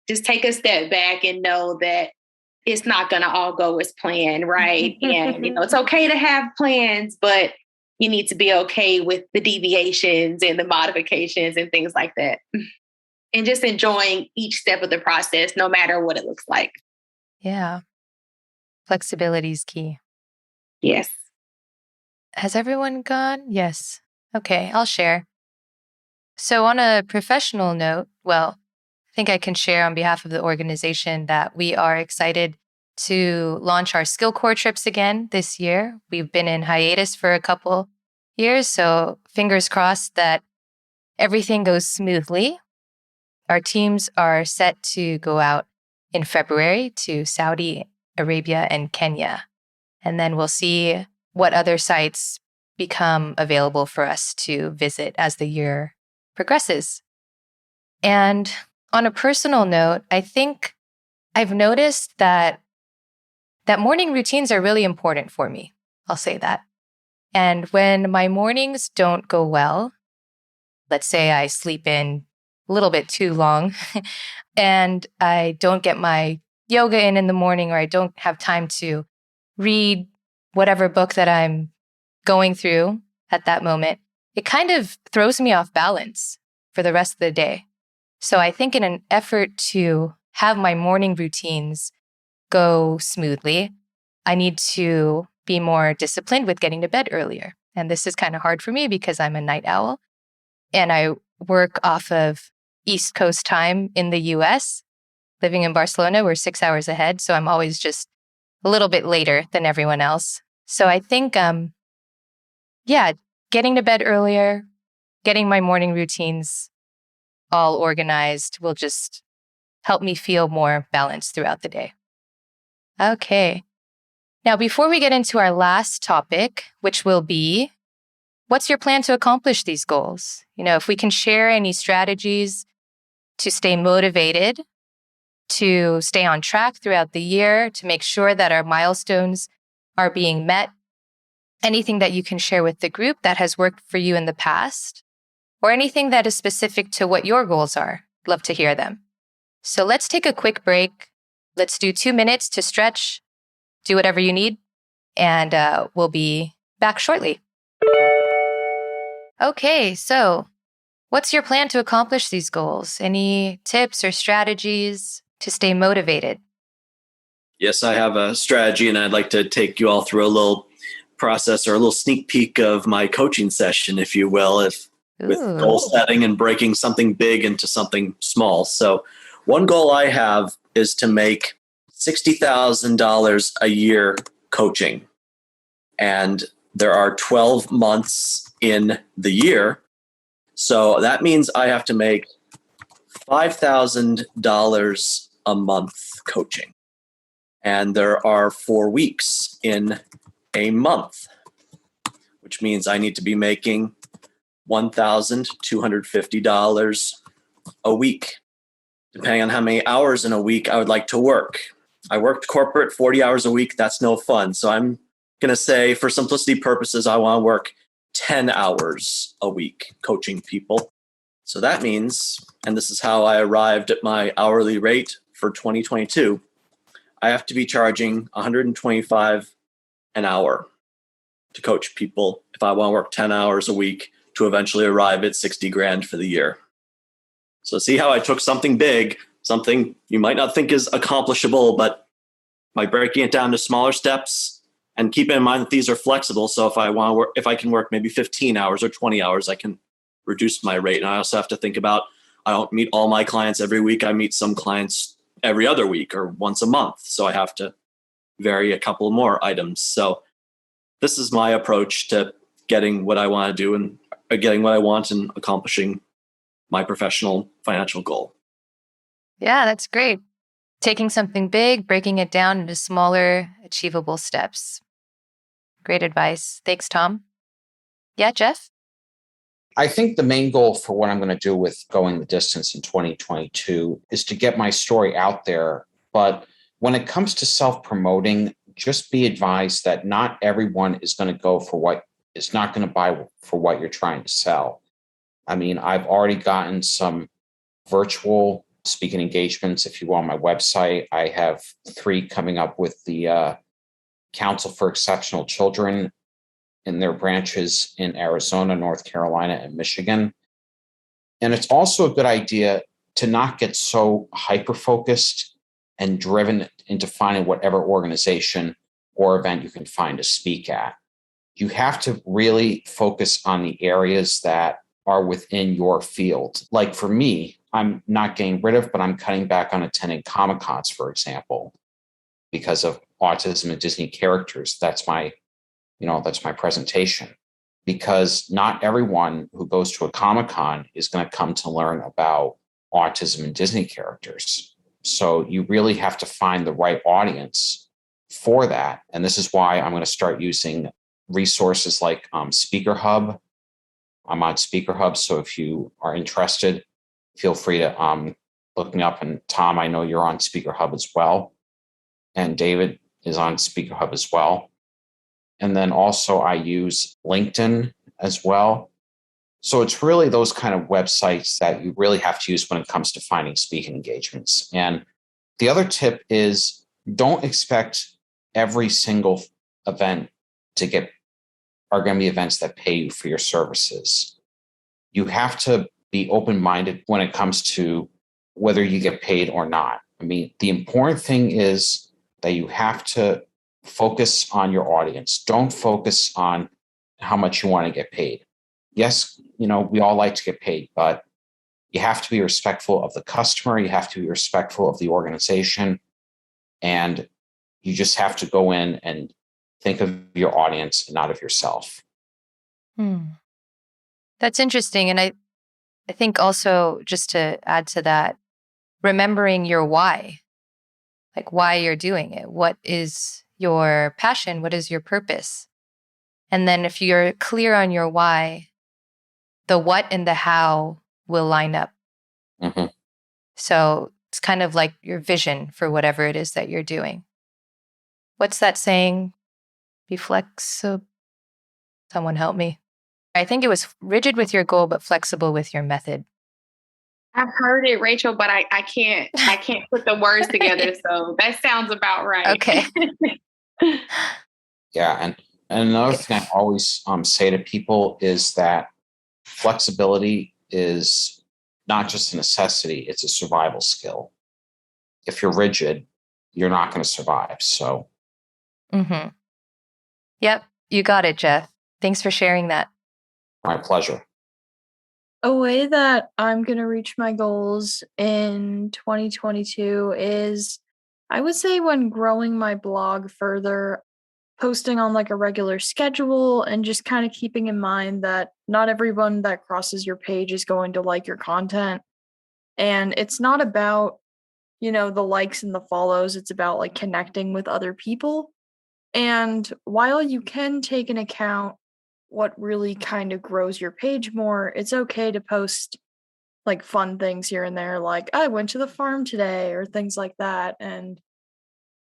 just take a step back and know that it's not going to all go as planned, right? And, you know, it's okay to have plans, but you need to be okay with the deviations and the modifications and things like that. And just enjoying each step of the process, no matter what it looks like. Yeah. Flexibility is key. Yes. Has everyone gone? Yes. Okay, I'll share. So on a professional note, well, I think I can share on behalf of the organization that we are excited to launch our Skill Corps trips again this year. We've been in hiatus for a couple years, so fingers crossed that everything goes smoothly. Our teams are set to go out in February to Saudi Arabia and Kenya. And then we'll see what other sites become available for us to visit as the year progresses. And on a personal note, I think I've noticed that morning routines are really important for me. I'll say that. And when my mornings don't go well, let's say I sleep in a little bit too long and I don't get my yoga in the morning, or I don't have time to read whatever book that I'm going through at that moment, it kind of throws me off balance for the rest of the day. So I think in an effort to have my morning routines go smoothly, I need to be more disciplined with getting to bed earlier. And this is kind of hard for me because I'm a night owl and I work off of East Coast time in the US. Living in Barcelona, we're 6 hours ahead. So I'm always just a little bit later than everyone else. So I think, getting to bed earlier, getting my morning routines all organized will just help me feel more balanced throughout the day. Okay. Now, before we get into our last topic, which will be, what's your plan to accomplish these goals? If we can share any strategies to stay motivated, to stay on track throughout the year, to make sure that our milestones are being met, anything that you can share with the group that has worked for you in the past, or anything that is specific to what your goals are. Love to hear them. So let's take a quick break. Let's do 2 minutes to stretch, do whatever you need, and we'll be back shortly. Okay, so what's your plan to accomplish these goals? Any tips or strategies to stay motivated? Yes, I have a strategy, and I'd like to take you all through a little process or a little sneak peek of my coaching session, if you will, with goal setting and breaking something big into something small. So one goal I have is to make $60,000 a year coaching. And there are 12 months in the year. So that means I have to make $5,000 a month coaching. And there are 4 weeks in a month, which means I need to be making $1,250 a week, depending on how many hours in a week I would like to work. I worked corporate 40 hours a week. That's no fun. So I'm going to say, for simplicity purposes, I want to work 10 hours a week coaching people. So that means, and this is how I arrived at my hourly rate for 2022, I have to be charging $125 an hour to coach people if I want to work 10 hours a week to eventually arrive at 60 grand for the year. So see how I took something big, something you might not think is accomplishable, but by breaking it down to smaller steps and keeping in mind that these are flexible. So if I can work maybe 15 hours or 20 hours, I can reduce my rate. And I also have to think about, I don't meet all my clients every week. I meet some clients every other week or once a month. So I have to vary a couple more items. So this is my approach to getting what I want to do and getting what I want and accomplishing my professional financial goal. Yeah, that's great. Taking something big, breaking it down into smaller, achievable steps. Great advice. Thanks, Tom. Yeah, Jeff? I think the main goal for what I'm going to do with going the distance in 2022 is to get my story out there. But when it comes to self-promoting, just be advised that not everyone is going to go for what is not going to buy for what you're trying to sell. I mean, I've already gotten some virtual speaking engagements. If you go on my website, I have 3 coming up with the Council for Exceptional Children in their branches in Arizona, North Carolina, and Michigan. And it's also a good idea to not get so hyper-focused and driven into finding whatever organization or event you can find to speak at. You have to really focus on the areas that are within your field. Like for me, I'm not getting rid of, but I'm cutting back on attending Comic-Cons, for example, because of autism and Disney characters. That's my presentation. Because not everyone who goes to a Comic-Con is going to come to learn about autism and Disney characters. So you really have to find the right audience for that. And this is why I'm going to start using resources like Speaker Hub. I'm on Speaker Hub, so if you are interested, feel free to look me up. And Tom, I know you're on Speaker Hub as well. And David is on Speaker Hub as well. And then also I use LinkedIn as well. So it's really those kind of websites that you really have to use when it comes to finding speaking engagements. And the other tip is don't expect every single event are going to be events that pay you for your services. You have to be open-minded when it comes to whether you get paid or not. I mean, the important thing is that you have to focus on your audience. Don't focus on how much you want to get paid. Yes, we all like to get paid, but you have to be respectful of the customer. You have to be respectful of the organization. And you just have to go in and think of your audience and not of yourself. That's interesting. And I think also, just to add to that, remembering your why, like why you're doing it. What is your passion? What is your purpose? And then if you're clear on your why, the what and the how will line up. Mm-hmm. So it's kind of like your vision for whatever it is that you're doing. What's that saying? Be flexible. Someone help me. I think it was rigid with your goal, but flexible with your method. I've heard it, Rachel, but I can't put the words together. So that sounds about right. Okay. Yeah, and another thing I always say to people is that flexibility is not just a necessity, it's a survival skill. If you're rigid, you're not going to survive. So. Mm-hmm. Yep, you got it, Jeff. Thanks for sharing that. My pleasure. A way that I'm going to reach my goals in 2022 is, I would say, when growing my blog further, posting on like a regular schedule, and just kind of keeping in mind that not everyone that crosses your page is going to like your content. And it's not about, the likes and the follows. It's about like connecting with other people. And while you can take into account what really kind of grows your page more, it's okay to post like fun things here and there, like I went to the farm today or things like that. And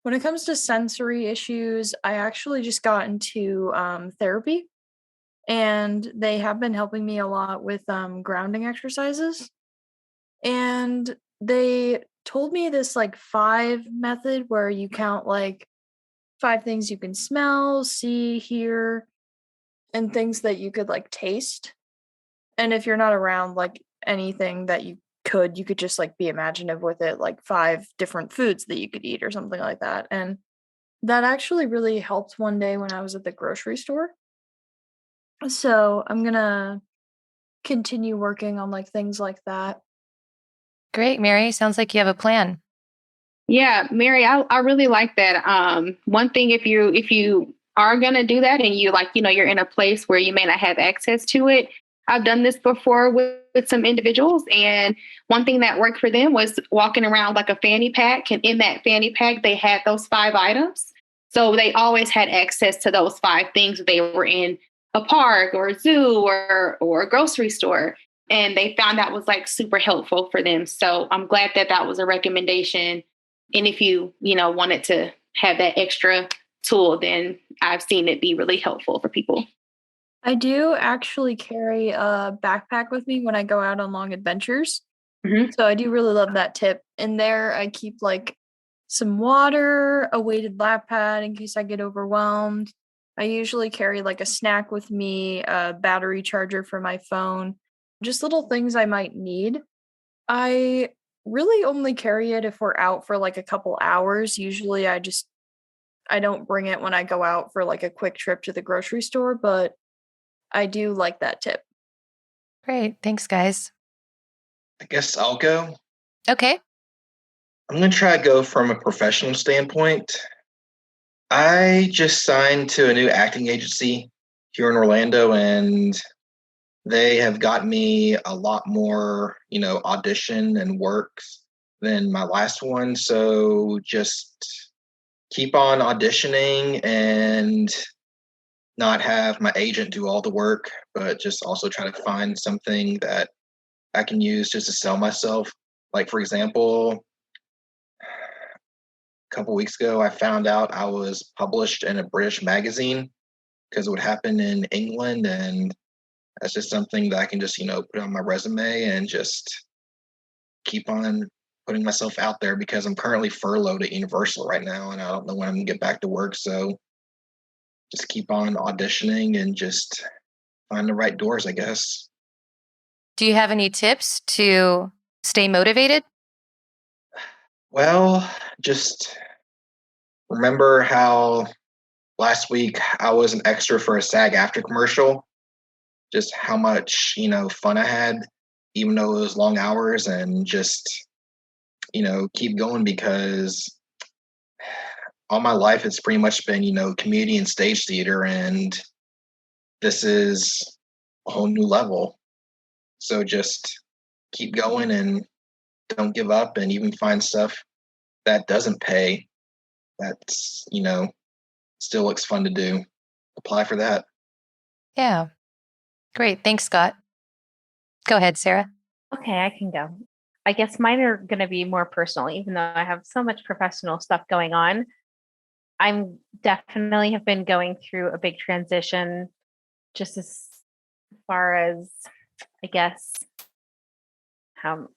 when it comes to sensory issues, I actually just got into therapy, and they have been helping me a lot with grounding exercises. And they told me this like 5 method where you count like 5 things you can smell, see, hear, and things that you could like taste. And if you're not around like anything that you could just like be imaginative with it, like 5 different foods that you could eat or something like that. And that actually really helped one day when I was at the grocery store. So I'm gonna continue working on like things like that. Great, Mary. Sounds like you have a plan. Yeah, Mary, I really like that. One thing, if you are gonna do that and you like, you're in a place where you may not have access to it. I've done this before with some individuals, and one thing that worked for them was walking around like a fanny pack, and in that fanny pack they had those 5 items. So they always had access to those 5 things. They were in a park or a zoo or a grocery store, and they found that was like super helpful for them. So I'm glad that was a recommendation. And if you wanted to have that extra tool, then I've seen it be really helpful for people. I do actually carry a backpack with me when I go out on long adventures. Mm-hmm. So I do really love that tip. In there, I keep like some water, a weighted lap pad in case I get overwhelmed. I usually carry like a snack with me, a battery charger for my phone, just little things I might need. I really only carry it if we're out for like a couple hours. Usually I don't bring it when I go out for like a quick trip to the grocery store, but I do like that tip. Great. Thanks, guys. I guess I'll go. Okay. I'm going to try to go from a professional standpoint. I just signed to a new acting agency here in Orlando, and they have got me a lot more, audition and work than my last one. So just keep on auditioning and not have my agent do all the work, but just also try to find something that I can use just to sell myself. Like, for example, a couple weeks ago, I found out I was published in a British magazine because it would happen in England. And that's just something that I can just, put on my resume and just keep on putting myself out there, because I'm currently furloughed at Universal right now and I don't know when I'm going to get back to work. So just keep on auditioning and just find the right doors, I guess. Do you have any tips to stay motivated? Well, just remember how last week I was an extra for a SAG-AFTRA commercial. Just how much, fun I had, even though it was long hours, and just, keep going, because all my life it's pretty much been, community and stage theater, and this is a whole new level. So just keep going and don't give up and even find stuff that doesn't pay. That's, still looks fun to do. Apply for that. Yeah. Great. Thanks, Scott. Go ahead, Sarah. Okay, I can go. I guess mine are going to be more personal, even though I have so much professional stuff going on. I'm definitely have been going through a big transition, just as far as, I guess, how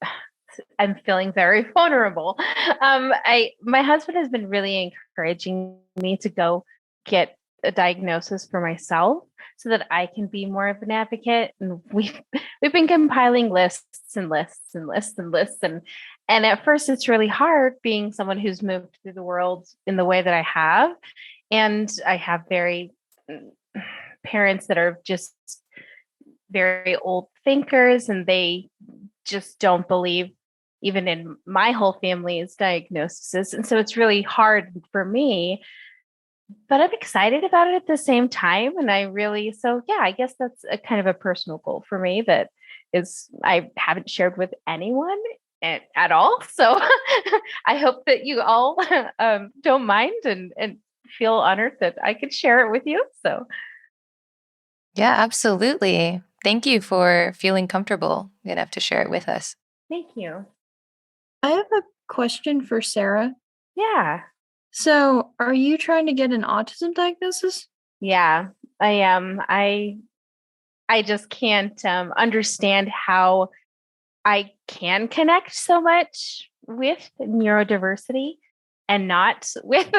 I'm feeling very vulnerable. My husband has been really encouraging me to go get a diagnosis for myself so that I can be more of an advocate. And we've been compiling lists and lists and lists and lists. And at first it's really hard being someone who's moved through the world in the way that I have. And I have parents that are just very old thinkers, and they just don't believe even in my whole family's diagnoses. And so it's really hard for me, but I'm excited about it at the same time. And I guess that's a kind of a personal goal for me that I haven't shared with anyone at all. So I hope that you all don't mind and feel honored that I could share it with you. So. Yeah, absolutely. Thank you for feeling comfortable enough to share it with us. Thank you. I have a question for Sarah. Yeah. So, are you trying to get an autism diagnosis? Yeah, I am. I just can't understand how I can connect so much with neurodiversity and not with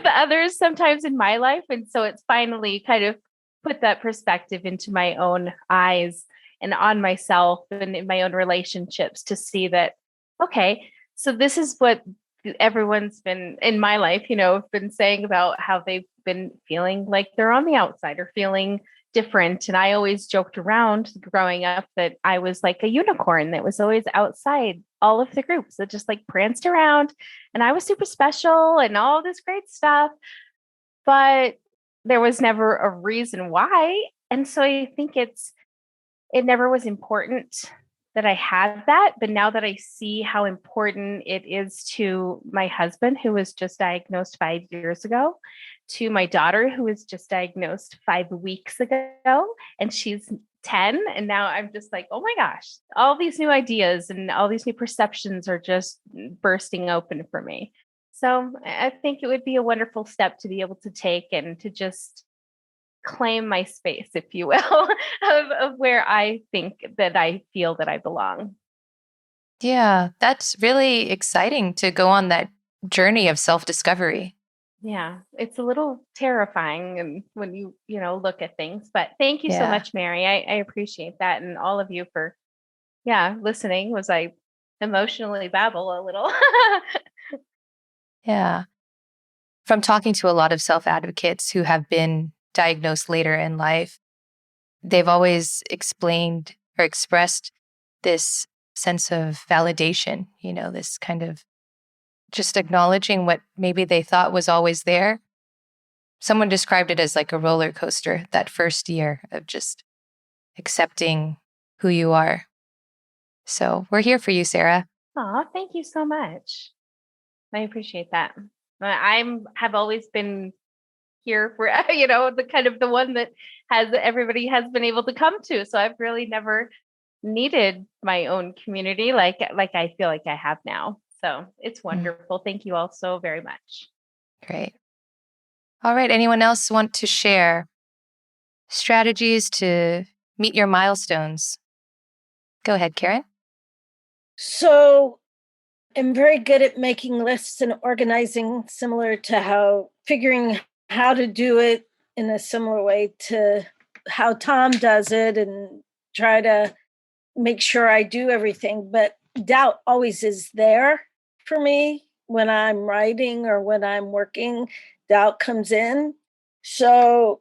others sometimes in my life. And so it's finally kind of put that perspective into my own eyes and on myself and in my own relationships to see that, okay, so this is what everyone's been in my life, been saying about how they've been feeling like they're on the outside or feeling different. And I always joked around growing up that I was like a unicorn that was always outside all of the groups that just like pranced around, and I was super special and all this great stuff. But there was never a reason why. And so I think it never was important that I had that. But now that I see how important it is to my husband, who was just diagnosed 5 years ago, to my daughter, who was just diagnosed 5 weeks ago, and she's 10. And now I'm just like, oh my gosh, all these new ideas and all these new perceptions are just bursting open for me. So I think it would be a wonderful step to be able to take and to just claim my space, if you will, of where I think that I feel that I belong. Yeah, that's really exciting to go on that journey of self-discovery. Yeah, it's a little terrifying and when you look at things, but thank you so much, Mary. I appreciate that. And all of you for, listening. Was I emotionally babble a little? Yeah. From talking to a lot of self-advocates who have been diagnosed later in life, they've always explained or expressed this sense of validation, this kind of just acknowledging what maybe they thought was always there. Someone described it as like a roller coaster, that first year of just accepting who you are. So we're here for you, Sarah. Oh, thank you so much. I appreciate that. Have always been here for, the kind of the one that everybody has been able to come to. So I've really never needed my own community like I feel like I have now. So it's wonderful. Thank you all so very much. Great. All right. Anyone else want to share strategies to meet your milestones? Go ahead, Karen. So I'm very good at making lists and organizing, similar to figuring how to do it in a similar way to how Tom does it, and try to make sure I do everything. But doubt always is there for me when I'm writing or when I'm working. Doubt comes in. So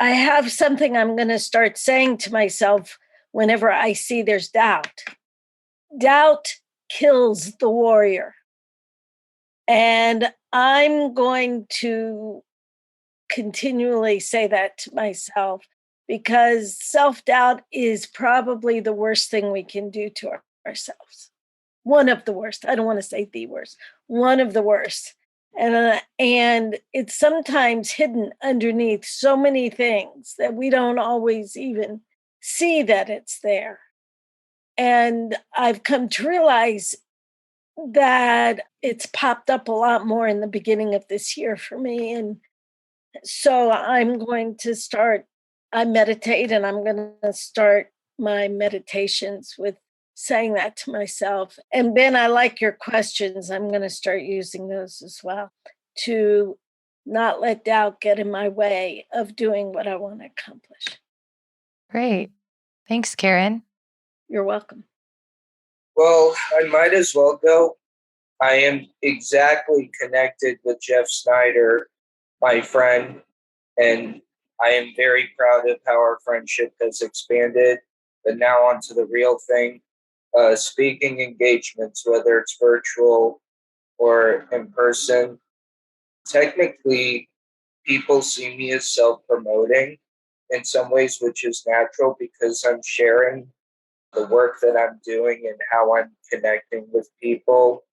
I have something I'm going to start saying to myself whenever I see there's doubt. Doubt kills the warrior. And I'm going to continually say that to myself, because self-doubt is probably the worst thing we can do to ourselves. one of the worst. I don't want to say the worst, one of the worst. And it's sometimes hidden underneath so many things that we don't always even see that it's there. And I've come to realize that it's popped up a lot more in the beginning of this year for me. And so I'm going to start, I meditate, and I'm going to start my meditations with saying that to myself. And Ben, I like your questions. I'm going to start using those as well to not let doubt get in my way of doing what I want to accomplish. Great. Thanks, Karen. You're welcome. Well, I might as well go. I am exactly connected with Jeff Snyder, my friend, and I am very proud of how our friendship has expanded. But now on to the real thing. Speaking engagements, whether it's virtual or in person, technically people see me as self-promoting in some ways, which is natural because I'm sharing the work that I'm doing and how I'm connecting with people.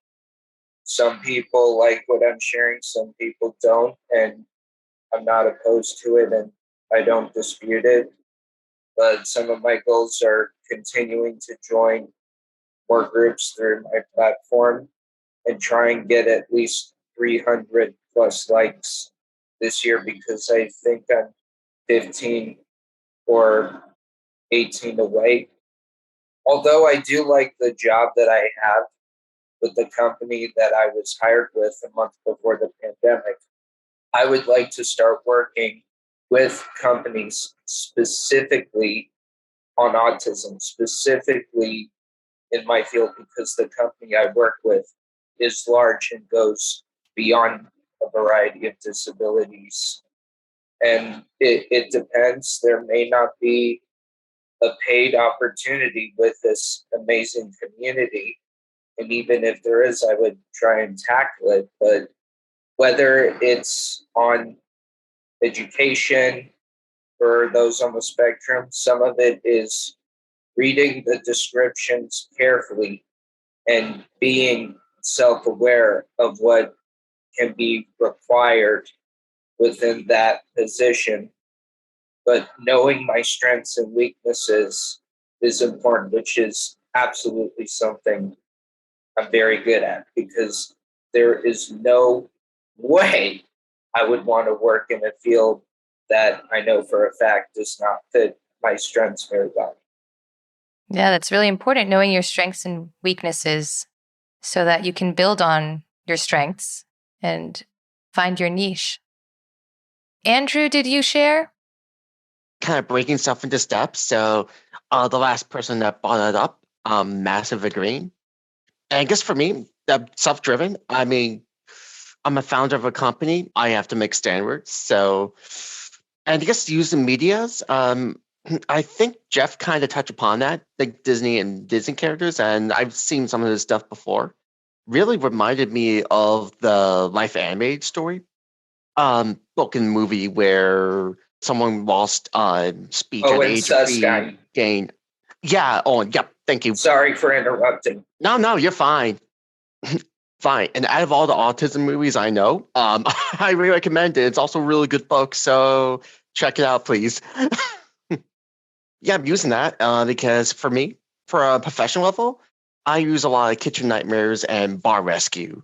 Some people like what I'm sharing, some people don't, and I'm not opposed to it and I don't dispute it. But some of my goals are continuing to join more groups through my platform and try and get at least 300 plus likes this year because I think I'm 15 or 18 away. Although I do like the job that I have with the company that I was hired with a month before the pandemic, I would like to start working with companies specifically on autism, specifically in my field, because the company I work with is large and goes beyond a variety of disabilities. And it depends. There may not be a paid opportunity with this amazing community. And even if there is, I would try and tackle it. But whether it's on education for those on the spectrum, some of it is reading the descriptions carefully and being self-aware of what can be required within that position. But knowing my strengths and weaknesses is important, which is absolutely something I'm very good at, because there is no way I would want to work in a field that I know for a fact does not fit my strengths very well. Yeah, that's really important, knowing your strengths and weaknesses so that you can build on your strengths and find your niche. Andrew, did you share? Kind of breaking stuff into steps. So the last person that brought it up, massive agreeing. And I guess for me, self-driven. I mean, I'm a founder of a company. I have to make standards. So, and I guess using medias, I think Jeff kind of touched upon that, like Disney and Disney characters, and I've seen some of this stuff before. Really reminded me of the Life animated story, book and movie where someone lost speech at the age of 3. Gain. Yeah. Oh, yep. Thank you. Sorry for interrupting. No, you're fine. Fine. And out of all the autism movies I know, I really recommend it. It's also a really good book, so check it out, please. Yeah, I'm using that because for me, for a professional level, I use a lot of Kitchen Nightmares and Bar Rescue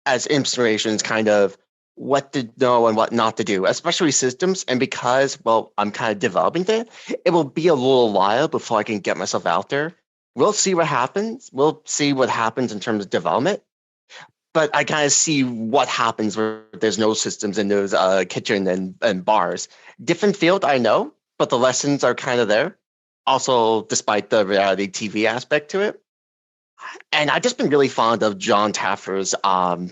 as inspirations, kind of what to know and what not to do, especially systems. And because, well, I'm kind of developing it will be a little while before I can get myself out there. We'll see what happens. We'll see what happens in terms of development. But I kind of see what happens where there's no systems in those kitchen and bars. Different field, I know, but the lessons are kind of there. Also, despite the reality TV aspect to it. And I've just been really fond of John Taffer's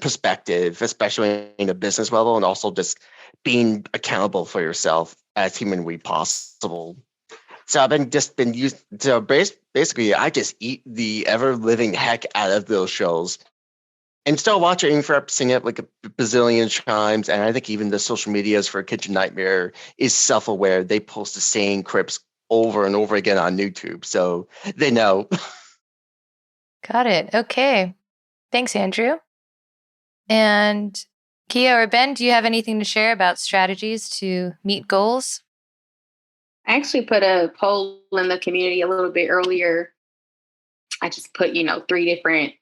perspective, especially in a business level, and also just being accountable for yourself as humanly possible. So I've been used to basically I just eat the ever living heck out of those shows. And still watching referencing it like a bazillion times, and I think even the social medias for Kitchen Nightmare is self-aware. They post the same clips over and over again on YouTube, so they know. Got it. Okay. Thanks, Andrew. And Kia or Ben, do you have anything to share about strategies to meet goals? I actually put a poll in the community a little bit earlier. I just put, 3 different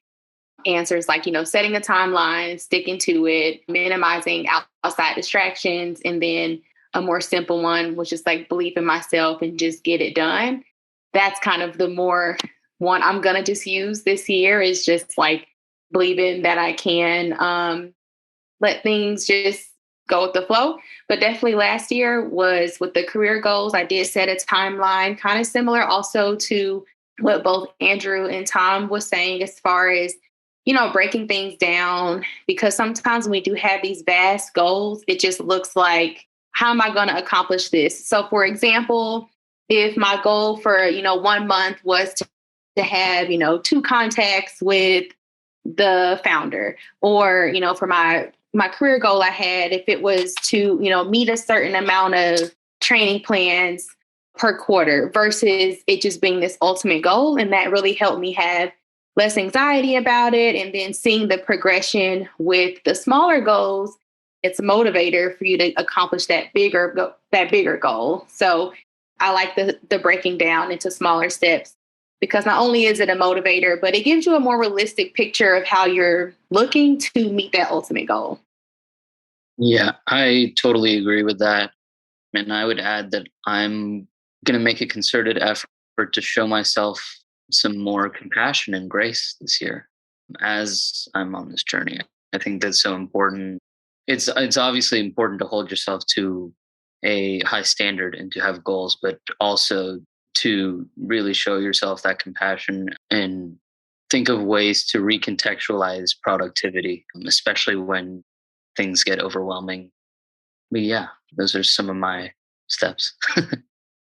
answers, like, setting a timeline, sticking to it, minimizing outside distractions, and then a more simple one, which is like believe in myself and just get it done. That's kind of the more one I'm going to just use this year, is just like believing that I can let things just go with the flow. But definitely last year was with the career goals. I did set a timeline, kind of similar also to what both Andrew and Tom was saying, as far as, breaking things down, because sometimes when we do have these vast goals, it just looks like, how am I going to accomplish this? So for example, if my goal for, 1 month was to have, 2 contacts with the founder, or, for my career goal I had, if it was to, meet a certain amount of training plans per quarter, versus it just being this ultimate goal. And that really helped me have less anxiety about it. And then seeing the progression with the smaller goals, it's a motivator for you to accomplish that bigger goal. So I like the breaking down into smaller steps, because not only is it a motivator, but it gives you a more realistic picture of how you're looking to meet that ultimate goal. Yeah, I totally agree with that. And I would add that I'm going to make a concerted effort to show myself some more compassion and grace this year as I'm on this journey. I think that's so important. It's obviously important to hold yourself to a high standard and to have goals, but also to really show yourself that compassion and think of ways to recontextualize productivity, especially when things get overwhelming. But yeah, those are some of my steps.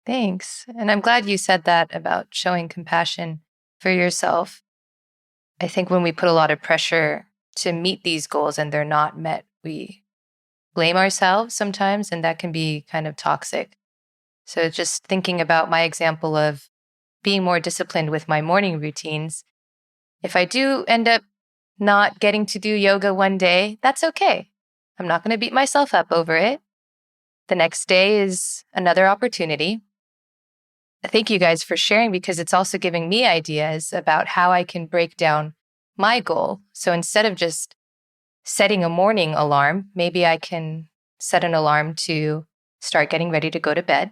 Thanks. And I'm glad you said that about showing compassion for yourself. I think when we put a lot of pressure to meet these goals and they're not met, we blame ourselves sometimes, and that can be kind of toxic. So just thinking about my example of being more disciplined with my morning routines, if I do end up not getting to do yoga one day, that's okay. I'm not going to beat myself up over it. The next day is another opportunity. Thank you guys for sharing, because it's also giving me ideas about how I can break down my goal. So instead of just setting a morning alarm, maybe I can set an alarm to start getting ready to go to bed,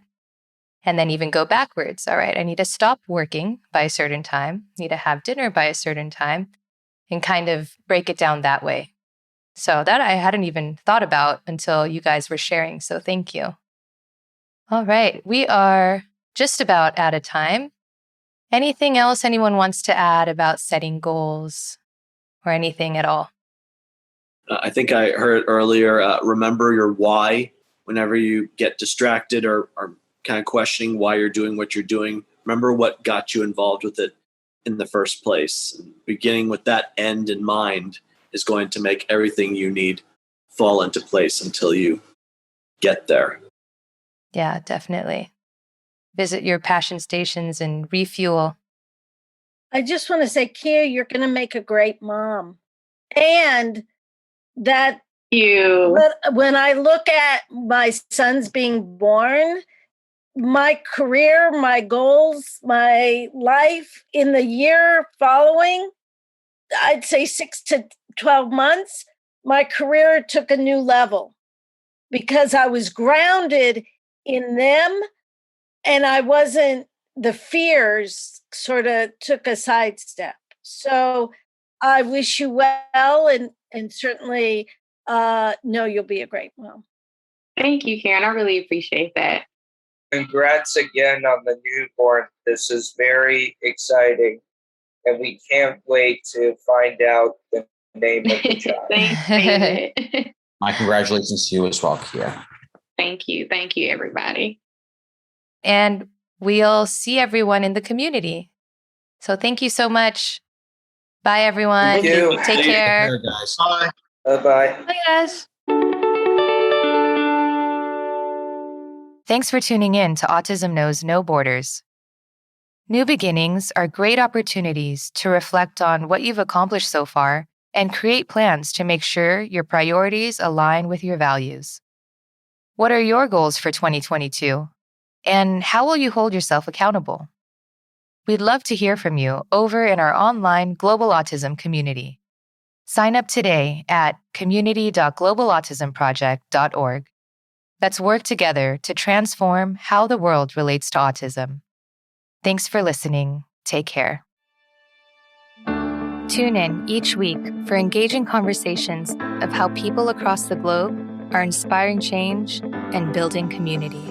and then even go backwards. All right, I need to stop working by a certain time, need to have dinner by a certain time, and kind of break it down that way. So that I hadn't even thought about until you guys were sharing. So thank you. All right, we are just about out of time. Anything else anyone wants to add about setting goals or anything at all? I think I heard earlier, remember your why whenever you get distracted or kind of questioning why you're doing what you're doing. Remember what got you involved with it in the first place. Beginning with that end in mind is going to make everything you need fall into place until you get there. Yeah, definitely. Visit your passion stations and refuel. I just want to say, Kia, you're going to make a great mom. And that when I look at my sons being born, my career, my goals, my life in the year following, I'd say 6 to 12 months, my career took a new level because I was grounded in them, and I wasn't, the fears sort of took a sidestep. So I wish you well, and certainly know you'll be a great mom. Thank you, Karen. I really appreciate that. Congrats again on the newborn. This is very exciting, and we can't wait to find out the name of the child. Thanks, David. My congratulations to you as well, Kia. Thank you. Thank you, everybody. And we'll see everyone in the community. So thank you so much. Bye, everyone. Thank you. Take care. Take care, guys. Bye. Bye-bye. Bye, guys. Thanks for tuning in to Autism Knows No Borders. New beginnings are great opportunities to reflect on what you've accomplished so far and create plans to make sure your priorities align with your values. What are your goals for 2022? And how will you hold yourself accountable? We'd love to hear from you over in our online Global Autism Community. Sign up today at community.globalautismproject.org. Let's work together to transform how the world relates to autism. Thanks for listening. Take care. Tune in each week for engaging conversations of how people across the globe are inspiring change and building community.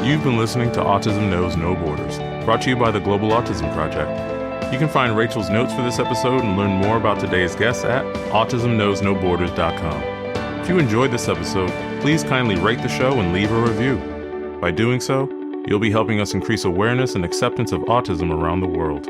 You've been listening to Autism Knows No Borders, brought to you by the Global Autism Project. You can find Rachel's notes for this episode and learn more about today's guests at autismknowsnoborders.com. If you enjoyed this episode, please kindly rate the show and leave a review. By doing so, you'll be helping us increase awareness and acceptance of autism around the world.